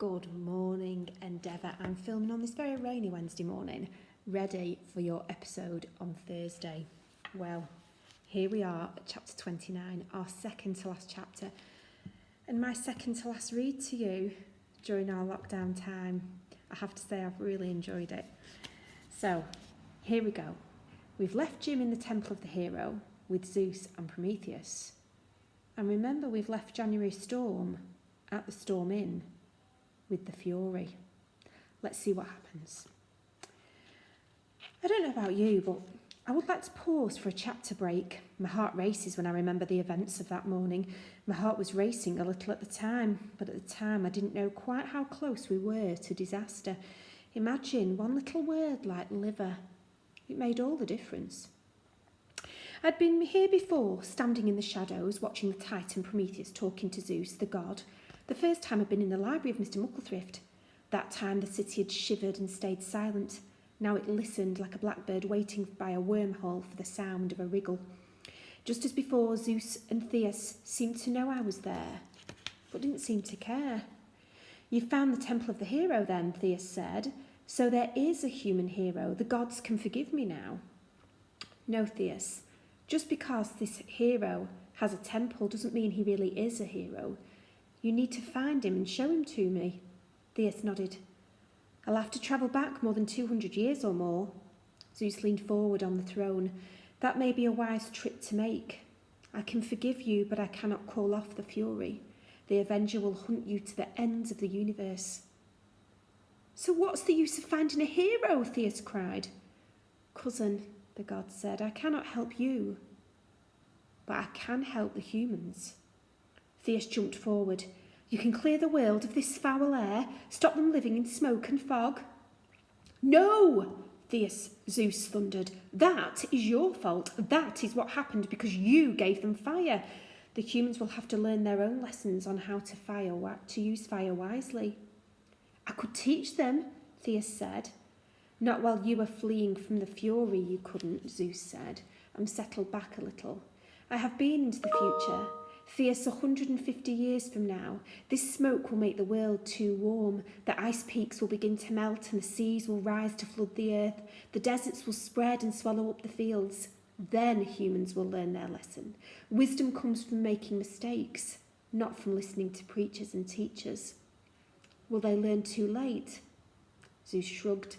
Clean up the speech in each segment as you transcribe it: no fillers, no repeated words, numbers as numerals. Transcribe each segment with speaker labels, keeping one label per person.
Speaker 1: Good morning, Endeavour. I'm filming on this very rainy Wednesday morning, ready for your episode on Thursday. Well, here we are at chapter 29, our second to last chapter, and my second to last read to you during our lockdown time. I have to say I've really enjoyed it. So, here we go. We've left Jim in the Temple of the Hero with Zeus and Prometheus. And remember, we've left January Storm at the Storm Inn with the Fury. Let's see what happens. I don't know about you, but I would like to pause for a chapter break. My heart races when I remember the events of that morning. My heart was racing a little at the time, but at the time I didn't know quite how close we were to disaster. Imagine one little word like liver. It made all the difference. I'd been here before, standing in the shadows, watching the Titan Prometheus talking to Zeus, the god. The first time I'd been in the library of Mr. Mucklethrift. That time the city had shivered and stayed silent. Now it listened like a blackbird waiting by a wormhole for the sound of a wriggle. Just as before, Zeus and Theus seemed to know I was there, but didn't seem to care. "You found the Temple of the Hero then," Theus said. "So there is a human hero. The gods can forgive me now." "No, Theus. Just because this hero has a temple doesn't mean he really is a hero. You need to find him and show him to me." Theus nodded. "I'll have to travel back more than 200 years or more." Zeus leaned forward on the throne. "That may be a wise trip to make. I can forgive you, but I cannot call off the Fury. The Avenger will hunt you to the ends of the universe." "So what's the use of finding a hero?" Theus cried. "Cousin," the god said, "I cannot help you, but I can help the humans." Theus jumped forward. "You can clear the world of this foul air, stop them living in smoke and fog?" "No!" Zeus thundered. "That is your fault. That is what happened because you gave them fire. The humans will have to learn their own lessons on how to use fire wisely." "I could teach them," Theus said. "Not while you were fleeing from the Fury, you couldn't," Zeus said, and settled back a little. "I have been into the future. Theus, 150 years from now, this smoke will make the world too warm. The ice peaks will begin to melt and the seas will rise to flood the earth. The deserts will spread and swallow up the fields. Then humans will learn their lesson. Wisdom comes from making mistakes, not from listening to preachers and teachers." "Will they learn too late?" Zeus shrugged.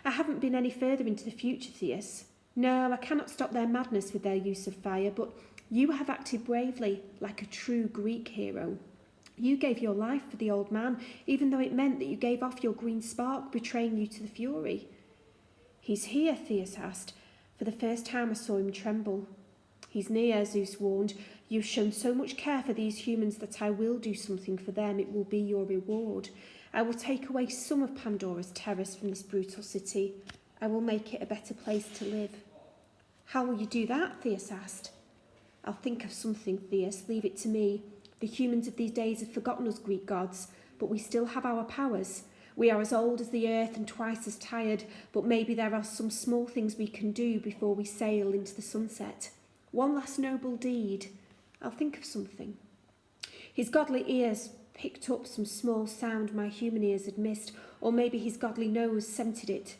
Speaker 1: "I haven't been any further into the future, Theus. No, I cannot stop their madness with their use of fire, but you have acted bravely, like a true Greek hero. You gave your life for the old man, even though it meant that you gave off your green spark, betraying you to the Fury." "He's here?" Theus asked. For the first time I saw him tremble. "He's near," Zeus warned. "You've shown so much care for these humans that I will do something for them. It will be your reward. I will take away some of Pandora's terrors from this brutal city. I will make it a better place to live." "How will you do that?" Theus asked. "I'll think of something, Theus. Leave it to me. The humans of these days have forgotten us Greek gods, but we still have our powers. We are as old as the earth and twice as tired, but maybe there are some small things we can do before we sail into the sunset. One last noble deed. I'll think of something." His godly ears picked up some small sound my human ears had missed, or maybe his godly nose scented it.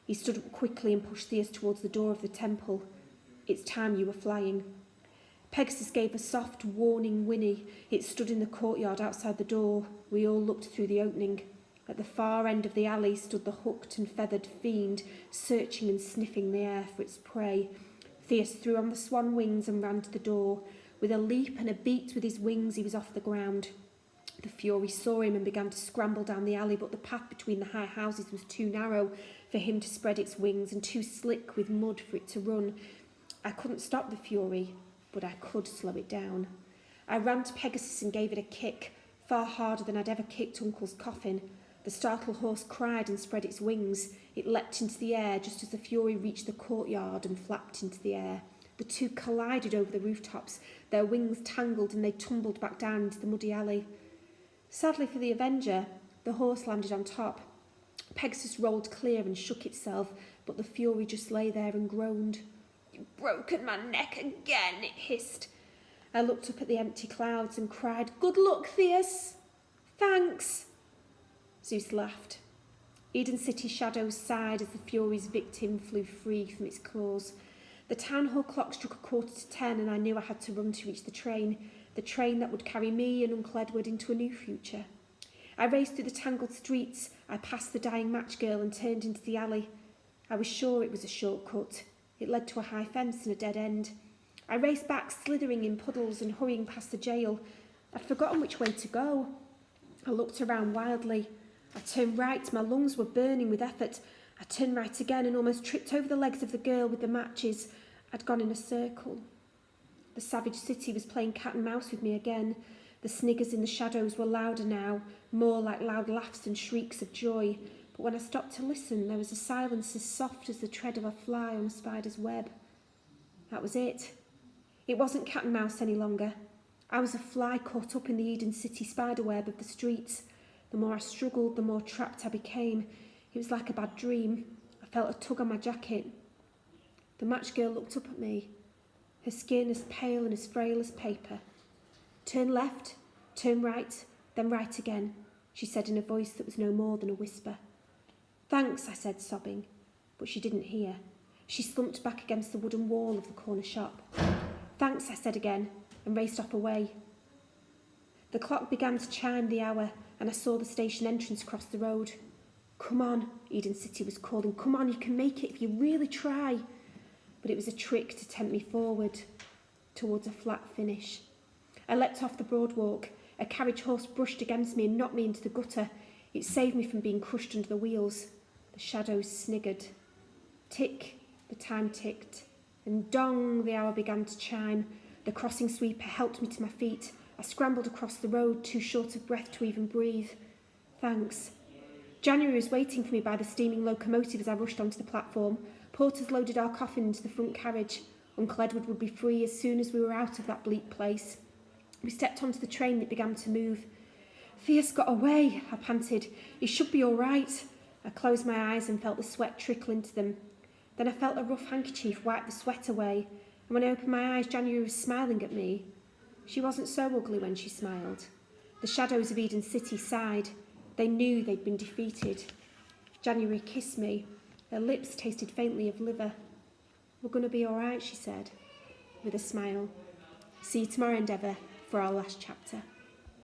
Speaker 1: He stood up quickly and pushed Theus towards the door of the temple. "It's time you were flying." Pegasus gave a soft, warning whinny. It stood in the courtyard outside the door. We all looked through the opening. At the far end of the alley stood the hooked and feathered fiend, searching and sniffing the air for its prey. Theus threw on the swan wings and ran to the door. With a leap and a beat with his wings, he was off the ground. The Fury saw him and began to scramble down the alley, but the path between the high houses was too narrow for him to spread its wings and too slick with mud for it to run. I couldn't stop the Fury, but I could slow it down. I ran to Pegasus and gave it a kick, far harder than I'd ever kicked Uncle's coffin. The startled horse cried and spread its wings. It leapt into the air just as the Fury reached the courtyard and flapped into the air. The two collided over the rooftops. Their wings tangled and they tumbled back down into the muddy alley. Sadly for the Avenger, the horse landed on top. Pegasus rolled clear and shook itself, but the Fury just lay there and groaned. "You've broken my neck again," it hissed. I looked up at the empty clouds and cried, "Good luck, Theus." "Thanks." Zeus laughed. Eden City's shadows sighed as the Fury's victim flew free from its claws. The town hall clock struck 10:15 and I knew I had to run to reach the train that would carry me and Uncle Edward into a new future. I raced through the tangled streets, I passed the dying match girl and turned into the alley. I was sure it was a shortcut. It led to a high fence and a dead end. I raced back, slithering in puddles and hurrying past the jail. I'd forgotten which way to go. I looked around wildly. I turned right, my lungs were burning with effort. I turned right again and almost tripped over the legs of the girl with the matches. I'd gone in a circle. The savage city was playing cat and mouse with me again. The sniggers in the shadows were louder now, more like loud laughs and shrieks of joy. But when I stopped to listen, there was a silence as soft as the tread of a fly on a spider's web. That was it. It wasn't cat and mouse any longer. I was a fly caught up in the Eden City spiderweb of the streets. The more I struggled, the more trapped I became. It was like a bad dream. I felt a tug on my jacket. The match girl looked up at me, her skin as pale and as frail as paper. "Turn left, turn right, then right again," she said in a voice that was no more than a whisper. "Thanks," I said, sobbing, but she didn't hear. She slumped back against the wooden wall of the corner shop. "Thanks," I said again, and raced off away. The clock began to chime the hour, and I saw the station entrance across the road. "Come on," Eden City was calling. "Come on, you can make it if you really try." But it was a trick to tempt me forward, towards a flat finish. I leapt off the broadwalk. A carriage horse brushed against me and knocked me into the gutter. It saved me from being crushed under the wheels. The shadows sniggered. Tick, the time ticked. And dong, the hour began to chime. The crossing sweeper helped me to my feet. I scrambled across the road, too short of breath to even breathe. Thanks. January was waiting for me by the steaming locomotive as I rushed onto the platform. Porters loaded our coffin into the front carriage. Uncle Edward would be free as soon as we were out of that bleak place. We stepped onto the train and it began to move. "Thea's got away," I panted. "He should be all right." I closed my eyes and felt the sweat trickle into them. Then I felt a rough handkerchief wipe the sweat away, and when I opened my eyes, January was smiling at me. She wasn't so ugly when she smiled. The shadows of Eden City sighed. They knew they'd been defeated. January kissed me. Her lips tasted faintly of liver. "We're going to be all right," she said, with a smile. "See you tomorrow, Endeavour, for our last chapter."